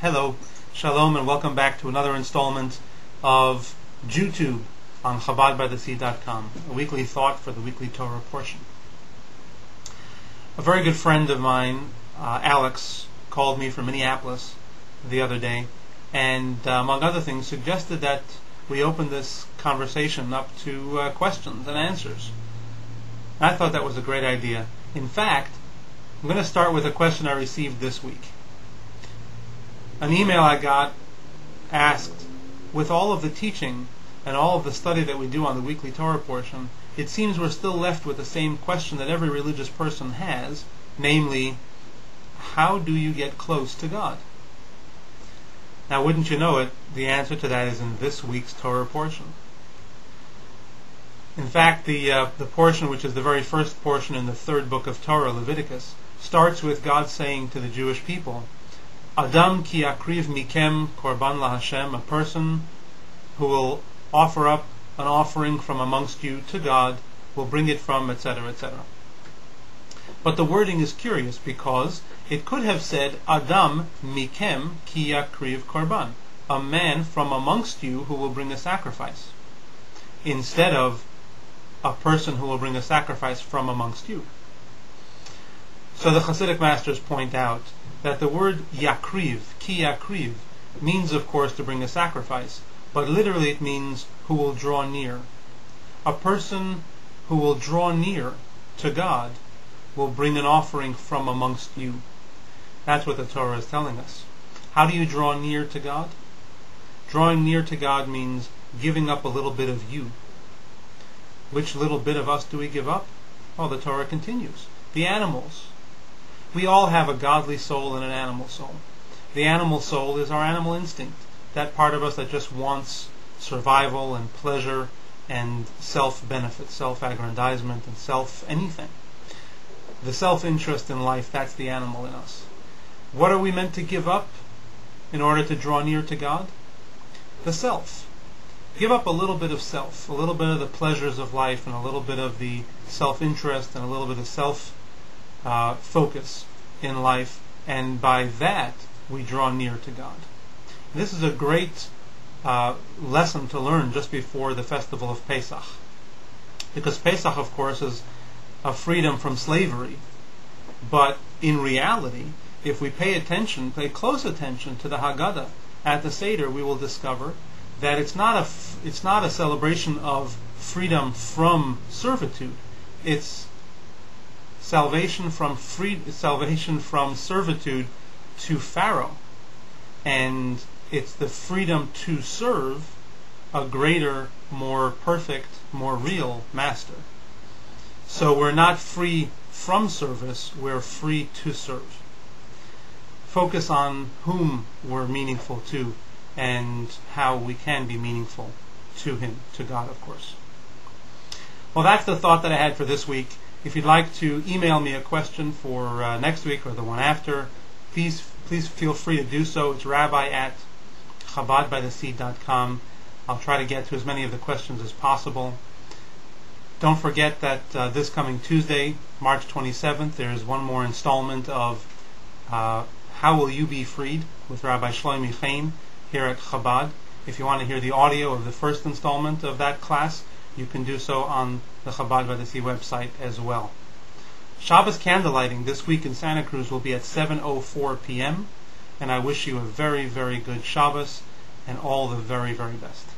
Hello, Shalom, and welcome back to another installment of JewTube on ChabadByTheSea.com, a weekly thought for the weekly Torah portion. A very good friend of mine, Alex, called me from Minneapolis the other day, and among other things suggested that we open this conversation up to questions and answers. I thought that was a great idea. In fact, I'm going to start with a question I received this week. An email I got asked, with all of the teaching and all of the study that we do on the weekly Torah portion, it seems we're still left with the same question that every religious person has, namely, how do you get close to God? Now, wouldn't you know it, the answer to that is in this week's Torah portion. In fact, the portion which is the very first portion in the third book of Torah, Leviticus, starts with God saying to the Jewish people, Adam ki akriv mikem korban laHashem, a person who will offer up an offering from amongst you to God, will bring it from, etc., etc. But the wording is curious because it could have said Adam mikem ki akriv korban, a man from amongst you who will bring a sacrifice, instead of a person who will bring a sacrifice from amongst you. So the Hasidic masters point out that the word yakriv, ki yakriv, means of course to bring a sacrifice, but literally it means who will draw near. A person who will draw near to God will bring an offering from amongst you. That's what the Torah is telling us. How do you draw near to God? Drawing near to God means giving up a little bit of you. Which little bit of us do we give up? Well, the Torah continues. The animals. We all have a godly soul and an animal soul. The animal soul is our animal instinct, that part of us that just wants survival and pleasure and self-benefit, self-aggrandizement and self-anything. The self-interest in life, that's the animal in us. What are we meant to give up in order to draw near to God? The self. Give up a little bit of self, a little bit of the pleasures of life, and a little bit of the self-interest, and a little bit of self-focus in life, and by that we draw near to God. This is a great lesson to learn just before the festival of Pesach, because Pesach, of course, is a freedom from slavery, but in reality, if we pay close attention to the Haggadah at the Seder, we will discover that it's not a celebration of freedom from servitude. It's salvation from servitude to Pharaoh, and it's the freedom to serve a greater, more perfect, more real master. So we're not free from service, we're free to serve. Focus on whom we're meaningful to and how we can be meaningful to Him, to God, of course. Well, that's the thought that I had for this week. If you'd like to email me a question for next week or the one after, please feel free to do so. It's rabbi@ChabadByTheSea.com. I'll try to get to as many of the questions as possible. Don't forget that this coming Tuesday, March 27th, there is one more installment of How Will You Be Freed with Rabbi Shlomi Chaim here at Chabad. If you want to hear the audio of the first installment of that class, you can do so on the Chabad by the Sea website as well. Shabbos candlelighting this week in Santa Cruz will be at 7:04 p.m. and I wish you a very, very good Shabbos and all the very, very best.